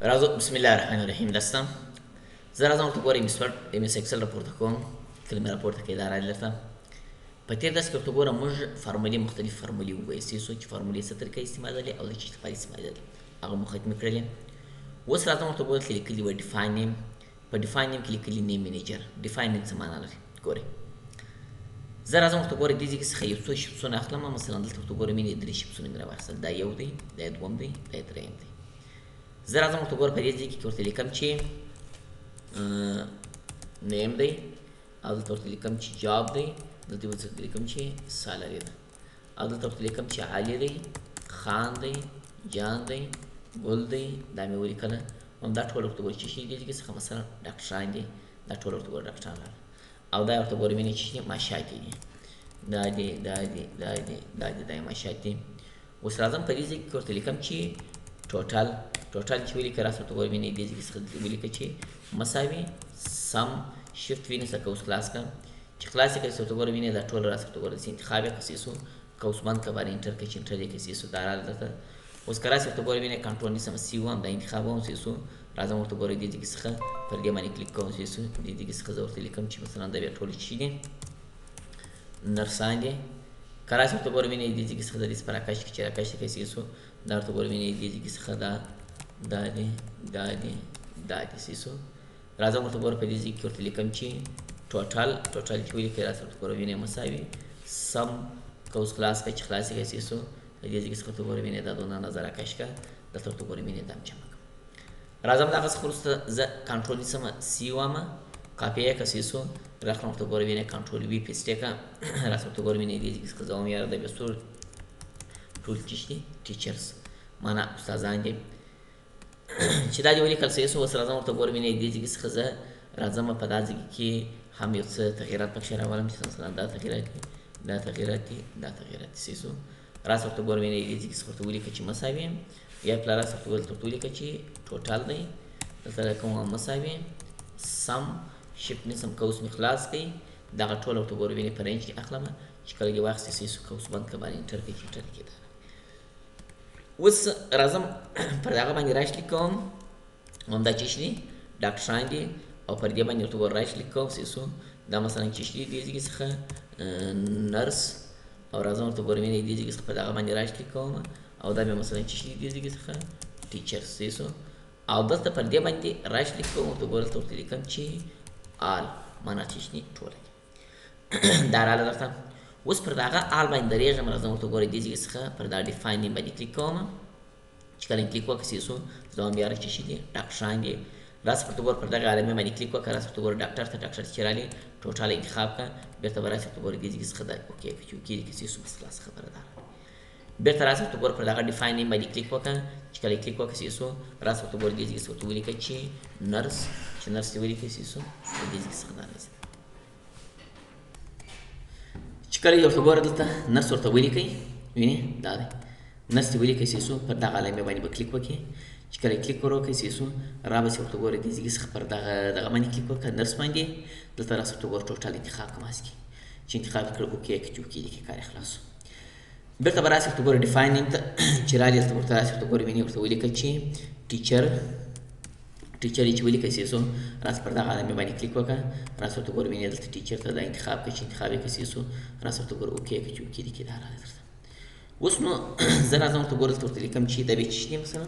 راځو بسم الله الرحمن الرحیم درسته زه راځم ورته ګورم ام اس اکسل راپورته کوم کلمه راپورته کې دا راځي درته په تیر درس کې ورته ګورم موږ فارمولې مختلف فارمولې وایستې چې فارمولې څه طریقه استعمالوي او د چا لپاره استعمالوي هغه مو ختمې کړلې اوس راځم ورته ګورم چې لیکلي وي ډیفاین نیم په ډیفاین نیم کې لیکلي نیم منیجر ډیفاین نیم څه معنا لري ګورئ زه راځم ورته ګورم دې څخه یو څو شیپسونه اخلم مثلا دلته ورته ګورم مې درې شیپسونه مې راواخیستل دا یو دی دا دوم دی دا درېیم دی زه راځم ورته ګورم په دې ځای کې ورته لیکم چې نیم دی او دلته ورته لیکم چې جاب دی دلته ورته لیکم چې سالري ده او دلته ورته لیکم چې علي دی خان دی جان دی ګل دی دا مې ولیکله همدا ټول ورته ګورم چې دې کې څخه مثلا ډاکټران دي دا ټول ورته ګورم ډاکټران او دا ورته ګورم چې ماشات دي دا ماشات دي اوس راځم په دې ځای کې ورته لیکم چې ټوټل چې ولیکه راځه ورته ګورم دې ځای کې څخه ولیکه چې مساوي سم شفت وینې څخه اوس خلاص کړم چې خلاص یې کړې ورته ګورم دا ټول راځه ورته ګورم چې انتخاب یې کسیسو قوس بند کا باندې انټر کې چې انټر یې کسیسو دا راځه اوس کرا ورته ګورم کنټرول نسم سی وام دا انتخاب هم سیسو راځم ورته ګورم دې کې څخه پر دې باندې کلیک کوم سیسو دې کې څخه ورته لیکم چې مثلا دا بیا ټول شي دي نرسان دي کرا ورته ګورم دې کې څخه د دې پر اکاش کې چې اکاش کې سیسو دا ورته ګورم دې کې څخه دا دي سیسو راځم ورته ګورم په دې کې ورته لیکم چې ټوټل چې ولیکه راځم ورته ګورم مساوي سم قوس خلاص کې خلاص کې سیسو دې ځکه څه ته ګورم دا دونه نظر اکاش کا دلته ته ګورم دم چمک راځم دا څه خلاص ز کنټرول سم سی وامه کاپی کا سیسو راځم ته ګورم کنټرول وی پیسټ کا راځم ته ګورم دې ځکه څه زوم یاره د بسور ټول ټیچرز معنا استادان دي چې دا دی ولیکل سیسو وس راځم ته ګورم دې ځکه څه راځم په دازي کې هم یو څه تغیرات پکې راولم چې مثلا دا تغیرات سیسو راځه ورته ګورم دې کې څه ورته ولیکه چې مساوي یا پلار راځه ورته ولیکه چې ټوټل دی دلته کوم مساوي سم شپ نسم قوس می خلاص کړي دا ټول ورته ګورم په رینج کې اخلم چې کله یې واخستې سیسو قوس بند کا باندې انټر کې دا اوس راځم پر هغه باندې راشي کوم همدا چې شي ډاکټران دي او پر دې باندې ورته راشي کوم سیسو دا مثلا چې شي دې څخه نرس او راځم ته ګورم دې ځکه څخه په دغه باندې راشي کوم او دا به مثلا چې شي دې ځکه څخه ټیچر سیسو او دلته پر دې باندې راشي کوم ته ګورم ته لیکم چې آل معنا چې شي ټول دا رااله درته اوس پر دغه آل باندې درېږم راځم ته ګورم دې ځکه څخه پر دا ډیفاین باندې کلیک کوم چې کله کلیک وکړم سیسو زوم بیا چې شي دې ډاکټران دي راځه په توګه پر دغه عالمه باندې کلیک وکړه راځه په توګه ډاکټر چې رالي ټوټال انتخاب کا بیرته راځه په توګه دې څخه دا اوکې کې سیسو بس خلاص خبره ده بیرته راځه په توګه پر دغه ډیفاین باندې کلیک وکړه چې کله کلیک وکړه سیسو راځه په توګه دې څخه ورته ولیکه چې نرس دی ولیکه سیسو دې څخه راځي چې کله یو خبره دلته نرس ورته ولیکي ویني دا دی نرس دی ولیکه سیسو پر دغه عالمه باندې کلیک وکړي چې کله کلیک وکړئ سیسو را به ورته ګورئ دې څخه پر دغه باندې کلیک وکړه نرس باندې دلته راځه ورته ګورئ ټوټال انتخاب کوم اسکی چې انتخاب کړو اوکې کې کار خلاص بیرته به راځه ورته ګورئ ډیفاین نیم ته چې راځي ورته ورته ګورئ ویني ورته ولیکئ چې ټیچر چې ولیکئ سیسو راځه پر دغه باندې کلیک وکړه راځه ورته ګورئ ویني دلته ټیچر ته دا انتخاب کړئ چې انتخاب یې سیسو راځه ورته ګورئ اوکې کې دا راځي اوس نو زه راځم ورته ګورئ ورته لیکم چې دا به چې مثلا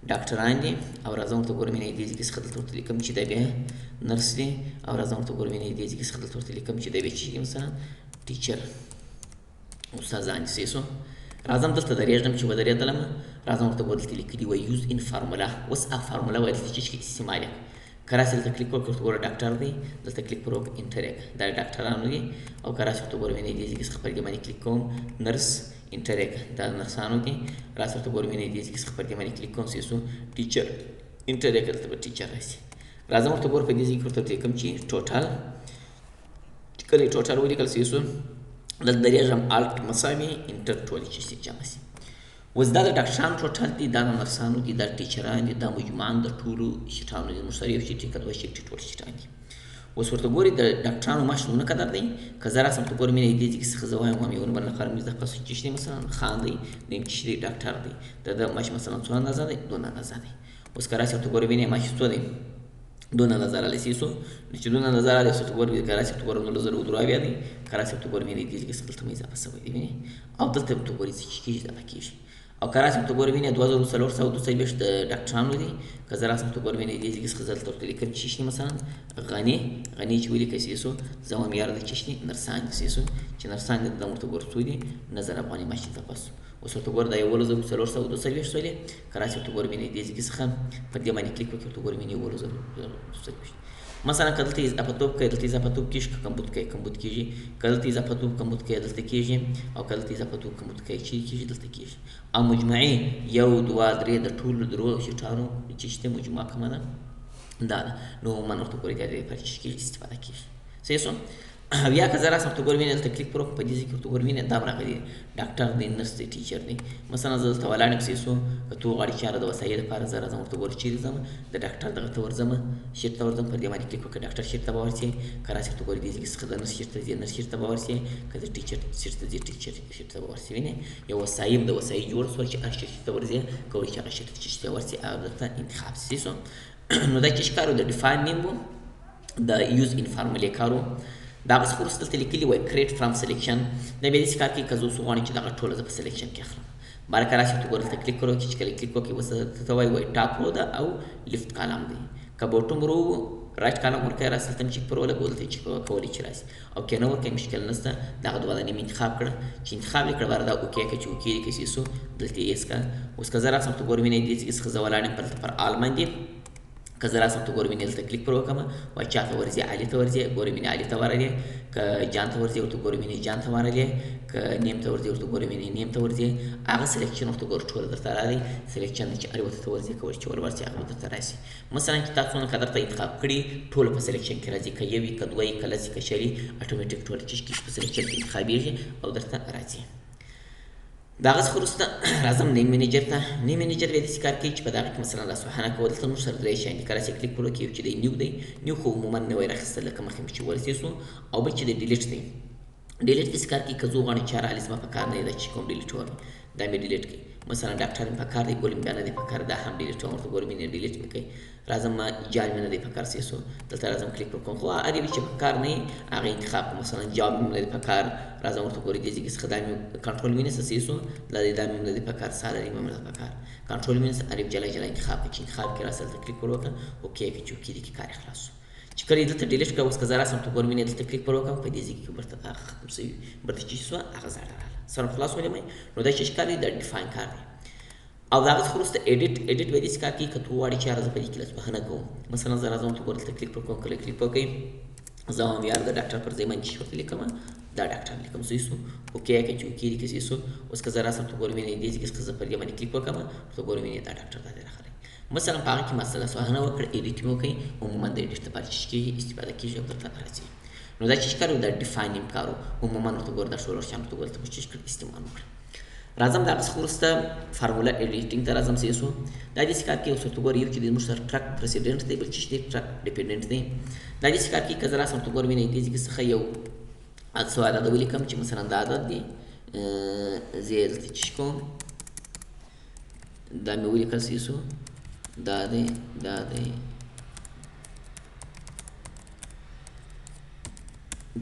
ډاکټران دي او راځم ته ګورم دې څخه څه لیکم چې دا به نرس دي او راځم ته ګورم دې څخه څه لیکم چې دا به چې مثلا ټیچر استادان سیسو راځم دلته درېږم چې ودرې دلم راځم ته ګورم دې لیکلي و یوز ان فارمولا وس ا فارمولا وایي چې استعمال کراسل ته کلیک وکړو ته ګورم ډاکټر دی دلته کلیک وکړو انټر دا ډاکټرانو دي او کراسل ته ګورم دې څخه پر دې باندې کلیک کوم نرس انټریک دا نرسانو دي راځه ته ګورم دې څخه پر دې باندې کلیک کوم سیسو ټیچر انټریک ته ټیچر راځي راځم ته ګورم په دې ځای کې ورته کوم چې ټوټال کله ټوټال ولیکل سیسو د درېږم الټ مساوي انټر ټول چې جمع شي اوس دا د ډاکټرانو ټوټال دي دا نرسانو دي دا ټیچران دي دا مجموعاً د ټولو شټانو دي مشترک شي ټیکټ دوه شي ټول شټان دي اوس ورته ګوري د ډاکټرانو ماشونه قدر دی که زه راسم ته ګورم دې څخه زه وایم هم یو بل نفر مې د قصو چې مثلا خان دی نیم چې ډاکټر دی د ماش مثلا څو اندازه دی دونه اندازه دی اوس که راسي ورته ګورئ وینئ ما چې څو دی 2000 علی سیسو چې 2000 علی ورته ګورئ که راسي ورته ګورئ 1900 دی که راسي ورته ګورئ وینئ دې څه دلته مې اضافه شوی دی وینئ او دلته ورته ګورئ څه کېږي اضافه کېږي او که راسي ورته ګورئ وینئ 2442 د ډاکټرانو دي که زه راسم ورته ګورئ وینئ دې څه څخه دلته ورته لیکم چې شي مثلا غني چې ولیکئ سیسو زمام یار د چشني نرسان سیسو چې نرسان د ورته ګورئ څو دي نظر افغاني ماشي تاسو اوس ورته ګورئ دا 1442 شولې که راسي ورته ګورئ وینئ دې څخه په دې باندې کلیک وکړئ ورته ګورئ وینئ 1442 مثلا که دلته اضافه توپ کوي دلته اضافه توپ کېږي که کمبود کوي کمبود کېږي که دلته اضافه توپ کمبود کوي دلته کېږي او که دلته اضافه توپ کمبود کوي چې کېږي دلته کېږي او مجموعي 1 2 3 د ټولو درو شیټانو چې شته مجموعه کومه ده دا ده نو من ورته ګورئ د دې لپاره چې کېږي استفاده کېږي صحیح شو بیا که زه راسم ورته ګورئ وینئ دلته کلیک پر وکړم په دې ځای کې ورته ګورئ وینئ دا راغلی ډاکټر دی نرس دی ټیچر دی مثلا زه دلته ولاړ یم صحیح شو که تو غواړې چاره د وسایل لپاره زه راځم ورته ګورئ چیرې ځم د ډاکټر دغه ته ورځم شیټ ته ورځم پر دې باندې کلیک وکړه ډاکټر شیټ ته به ورسې که راسې ورته ګورئ دې ځای کې څخه د نرس شیټ ته ځې نرس شیټ ته به ورسې که د ټیچر شیټ ته ځې ټیچر شیټ ته به ورسې وینئ یو وسایل د وسایل جوړ شول چې هغه شیټ ته ورځې کولی چې هغه شیټ ته ورسې هغه درته انتخاب صحیح شو نو دا چې کار د ډیفاین نیم و د یوز ان فارمولې کار و دا بس خو وروسته دلته لیکلي وای کریټ فرام سلیکشن دا بیا داسې کار کوي که زه اوس وغواړم چې دغه ټوله زه په سلیکشن کې اخلم باره که راشي ورته ګوره دلته کلیک کړو چې کله کلیک وکړئ اوس ته وایي ټاپ رو ده او لیفت کالم دی که بوټم رو رایټ کالم ورکوئ راسي دلته مې چیک پر ولګوو دلته چیک کولی چې راسي او که نه ورکوئ مشکل نشته دغه دوه دانې مې انتخاب کړه چې انتخاب یې کړه باره دا اوکې کړه چې اوکې دې کړئ سو دلته یې ایس کړه اوس که زه راسم ورته ګورئ وینئ دې څخه زه ولاړ یم پر آل باندې که زه راسم ته ګورئ وینئ دلته کلیک پر وکړم وایي چا ته ورځې علي ته ورځې ګورئ وینئ علي ته ورغلې که جان ته ورځې ورته ګورئ وینئ جان ته ورغلې که نیم ته ورځې ورته ګورئ وینئ نیم ته ورځې هغه سلیکشن ورته ګورئ ټوله درته راغلی سلیکشن چې هر یوه ته ورځې کولی چې ورورسې هغه به درته راسي مثلا چې تاسو څونه که درته انتخاب کړي ټوله په سلیکشن کې راځي که یو وي که دوه وي که لس وي که شل وي اټومیټیک ټوله چې په سلیکشن کې انتخابېږي او درته راځي د هغه څخه وروسته راځم نیم منیجر ته نیم منیجر بیا داسې کار کوي چې په دغه کې مثلا لاسوهنه کول دلته موږ سره درې شیان دي که راسې کلیک پر وکړئ یو چې دی نیو دی نیو خو عموما نوی راخیستل لکه مخکې مې چې ورسې سو او بل چې دی ډیلیټ دی ډیلیټ داسې کار کوي که زه وغواړم چې هر حالې زما په کار نه دی دا چې کوم ډیلیټ وکړم دا مې ډیلیټ کړي مثلا ډاکټر مې په کار دی ګل مې بیا نه دی په کار دا هم ډیلیټ وم ورته ګورئ مې ډیلیټ مې کوي راځم جال مې نه دی په کار سیسو دلته راځم کلیک وکړم خو هر یو چې په کار نه وي هغه انتخاب کړم مثلا جاب مې نه دی په کار راځم ورته ګورئ دې ځای څخه دا مې کنټرول وینې سیسو دا مې نه دی په کار سالري مې نه دی په کار کنټرول وینې الف جلا جلا انتخاب کړئ چې انتخاب کې راسه دلته کلیک وکړم اوکې کې چې اوکې دې کې کار خلاص چې کله دلته ډیلیټ کړه اوس که زه راسم ته ګورئ وینئ دلته کلیک پر وکړم په دې ځای کې برته هغه ختم شوي برته چې شوه هغه زاړه راغله سره خلاص ولې مې نو دا چې کار دی دا ډیفاین کار دی او د هغه څخه وروسته ایډیټ به داسې کار کوي که ته وغواړې چې هره زه په دې کې لاسوهنه کوم مثلا زه راځم ته ګوره دلته کلیک پر کوم کله کلیک وکړئ زه هم یار د ډاکټر پر ځای باندې چې ورته لیکم دا ډاکټر لیکم صحیح شو اوکې که چې اوکې دې کې صحیح شو اوس که زه راسم ته ګوره وینئ دې ځای کې زه پر دې باندې کلیک وکړم ورته ګوره وینئ دا ډاکټر دا دی راغلی مثلا په هغه کې ما لاسوهنه وکړه ایډیټ مې وکړئ عموما د ایډیټ لپاره چې کېږي استفاده کېږي او درته راځي نو دا چې کار و دا ډیفاینینګ کار و عموما ورته ګوره دا ټول شیان ورته ګوره ته چې کړه استعمال وکړه راځم د هغه څخه وروسته فارموله ایډیټینګ ته راځم صحیح شو دا داسې کار کوي اوس ورته ګوره یو چې دی زموږ سره ټرک پرسیډنټ دی بل چې دی ټرک ډیپینډنټ دی دا داسې کار کوي که زه راسم ورته ګوره وینئ دې ځای څخه یو څو عدد ولیکم چې مثلا دا عدد دی زه یې دلته چې کوم دا مې ولیکل صحیح شو دا دی دا دی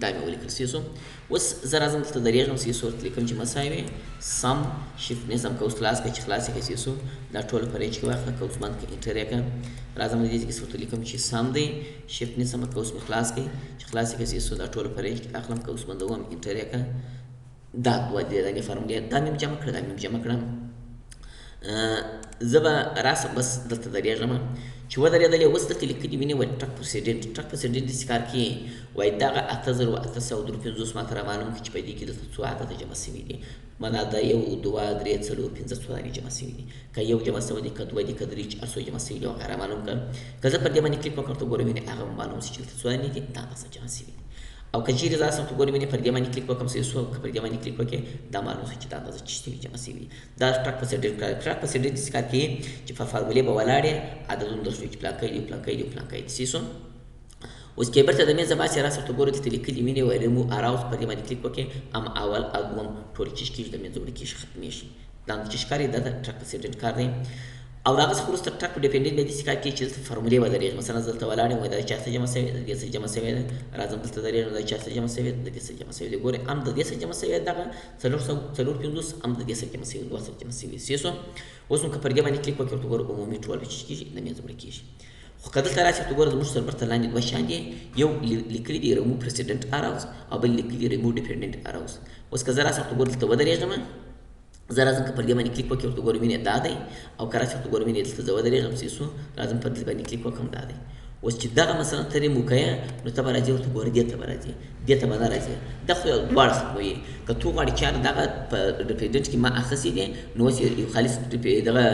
دا مې ولیکل صحیح شو اوس زه راځم دلته درېږم صحیح شو ورته لیکم چې مساوي سم شفت نظم کوس خلاص کړه چې خلاص یې کړه صحیح شو دا ټوله په رینج کې واخله کوس بند کړه انټر یې کړه راځم دې ځای کې ورته لیکم چې سم دی شفت نظم کوس مې خلاص کړئ چې خلاص یې کړه صحیح شو دا ټوله په رینج کې اخلم کوس بندوم انټر یې کړه دا دوه دانې فارمولې دا مې جمع کړه دا مې جمع کړه زه به راسم بس دلته درېږم چې ودرېدلې اوس دلته لیکلي وینئ وایي ټرک پرسیډنټ داسې کار کوي وایي دغه 8850 ماته رامعلوم کړي چې په دې کې دلته څو عدده جمع شوي دي معنا دا 1 2 3 4 5 څو دانې جمع شوي دي که یو جمع شوی دی که دوه دي که درې چې هر څو جمع شوي دي هغه رامعلوم کړم که زه پر دې باندې کلیک وکړم ته ګوره وینئ هغه به معلوم شي چې دلته څو دانې دي دا اندازه جمع شوي دي او که چیرې زه راسم ته ګورئ وینئ پر دې باندې کلیک وکړم صحیح شو که پر دې باندې کلیک وکړې دا معلوم شي چې دا اندازه چې شوي جمع شوي دا ټرک پرسیډنټ داسې کار کوي چې په فارمولې به ولاړ یې عددونه درښوي چې پلانکی دی پلانکی دی پلانکی دی صحیح شو اوس کیبر ته د مېزه باسې راسم ته ګورئ دلته لیکلي وینئ وایي ریموو اراوز پر دې باندې کلیک وکړې ام اول او دوم ټولې چې کېږي د مېزه وړي کېږي ختمېږي دا چې ښکاري دا د ټرک پرسیډنټ کار دی او د هغه څخه وروسته ټرک په ډیپنډنټ بیا داسې کار کوي چې دلته فارمولې ودرېږي. مثلا زه دلته ولاړ یم، وایي دا چا سره جمع سوې ده، د دې سره جمع سوې ده، راځم دلته درېږم، دا چا سره جمع سوې ده، د دې سره جمع سوې ده. ګورئ هم د دې سره جمع سوې ده دغه 450 هم د دې سره جمع سوې ده، دوه سره جمع سوې ده. صحیح شو. اوس نو که پر دې باندې کلیک وکړو ورته ګوره عمومي ټول چې کېږي د منځه وړل کېږي. خو که دلته راشي ورته ګوره زموږ سربر ته لاندې دوه شیان دي، یو لیکلي دي remove precedent arrows او بل لیکلي remove dependent arrows. اوس که زه راشم ورته ګوره دلته ودرېږم، زه راځم که پر دې باندې کلیک وکړې ورته ګوره وینې دا دی، او که راشي ورته ګوره وینې دلته زه ودرېږم صحیح شو، راځم پر دې باندې کلیک وکړم دا دی. اوس چې دغه مثلا ته ریموو کوې نو ته به راځې ورته ګوره دې ته به راځې، دې ته به نه راځې، دا خو یو دواړه ختموي. که تو غواړې چې یاره دغه په ډیپنډنټ کې ما اخیستې دي نو اوس یو خالص دغه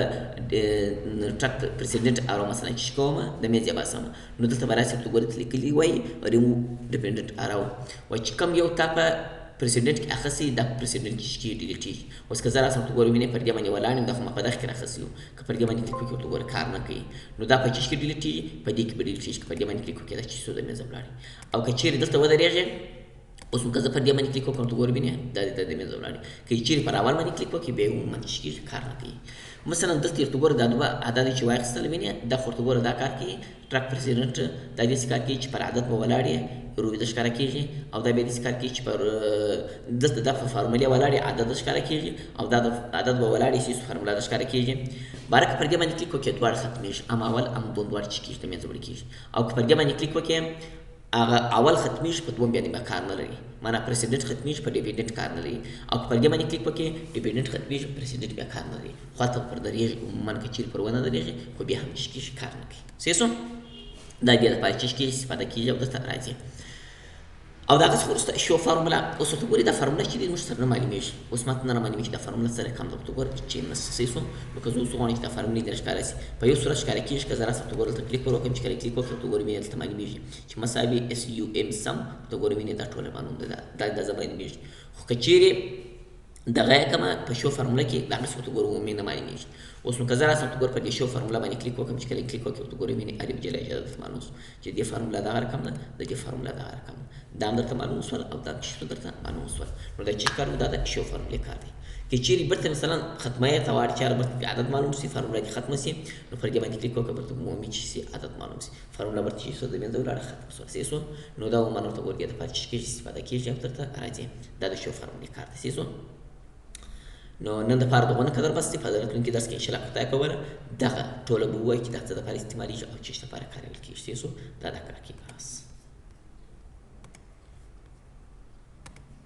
ټرک پرسیډنټ ارو مثلا چې کوم د مېز یې باسم نو دلته به راسې ورته ګوره ته لیکلي وایي ریموو ډیپنډنټ ارو، وایي چې کوم یو تا په پرسیډنټ کې اخیستی دا پرسیډنټ کې ډیلیټ کېږي. اوس که زه راسم ورته ګوره وینې پر دې باندې ولاړ یم، دا خو ما په دغه کې راخیستی وو، که پر دې باندې کلیک وکړې ورته ګوره کار نه کوي نو دا په چیش کې ډیلیټ کېږي، په دې کې به ډیلیټ کېږي. که پر دې باندې کلیک وکړې دا چیز د مېزه ولاړې. او که چیرې دلته ودرېږې اوس نو که زه پر دې باندې کلیک وکړم ورته ګوره وینې دا د مېزه ولاړې. که چیرې پر اول باندې کلیک وکړې بیا یې عموماً چیش کېږي کار نه کوي. مثلا دلته ورته ګوره دا دوه عدد چې واخیستل وینې دا خو ورته ګوره دا کار کوي ټرک پرسیډنټ دا داسې کار کوي چې پر عدد به ولاړ یې رویده ښکاره کېږي، او دا بیا داسې کار کوي چې پر دلته دا په فارمولې ولاړ یې عدد ښکاره کېږي، او دا د عدد به ولاړ یې چې فارموله ده ښکاره کېږي. باره که پر دې باندې کلیک وکړې دواړه ختمېږي، هم اول هم دوم دواړه چې کېږي د منځه وړل کېږي. او که پر دې باندې کلیک وکړې هغه اول ختمېږي په دوم باندې به کار نه لري، معنا پرسیډنټ ختمېږي په ډیپنډنټ کار نه لري. او که پر دې باندې کلیک وکړې ډیپنډنټ ختمېږي پرسیډنټ بیا کار نه لري، خوا ته پر درېږي عموماً که چیرې پر ونه درېږي خو بیا هم چې کېږي کار نه کوي. صحیح شو. دا دې دپاره چې کېږي استفاده کېږي او دلته راځي. او د هغه څخه وروسته شو فارموله. اوس ورته ګورې دا فارموله چې دی موږ سره نه معلومېږي، اوس ماته نه رامعلومېږي دا فارموله څه رقم ده. ورته ګوره چې نشته. صحیح شو. نو که زه اوس وغواړم چې دا فارمولې دې راښکاره شي په یو صورت ښکاره کېږي. که زه راسم ورته ګوره دلته کلیک ور وکړم، چې کله کلیک وکړم ورته ګوره وینې دلته معلومېږي چې مساوي SUM سم ورته ګوره وینې دا ټوله معلوم ده، دا اندازه معلومېږي. خو که چیرې دغه یې کمه په شو فارموله کې د هغه څه ورته ګوره عمومي نه معلومېږي. اوس نو که زه راسم ورته ګوره په دې شو فارموله باندې کلیک وکړم، چې کله کلیک وکړې ورته ګوره وینې الف جلا اجازه درته معلوم شو چې دې فارموله دغه رقم ده، د دې فارموله دغه رقم ده، دا هم درته معلوم شول او دا چې درته معلوم شول. نو دا چې کار دا د شو فارمولې کار دی. که چیرې بیرته مثلا ختمه یې ته غواړې چې یاره بیرته عدد معلوم شي، فارموله دې ختمه شي، نو پر دې باندې کلیک وکړه بیرته عمومي چې شي عدد معلوم شي، فارموله بیرته چې شو د منځه ولاړه ختمه شوه. صحیح شو. نو دا عموماً ورته ګوره دې دپاره چې کېږي استفاده کېږي او درته راځي، دا د شو فارمولې کار دی. صحیح شو. نو نن دپاره دغونه قدر بس دی. په راتلونکي درس کې انشاءالله خدای کوله دغه ټوله به ووایو چې دا څه دپاره استعمالېږي او چې څه دپاره کارول کېږي. صحیح شو. دا کار کېږي.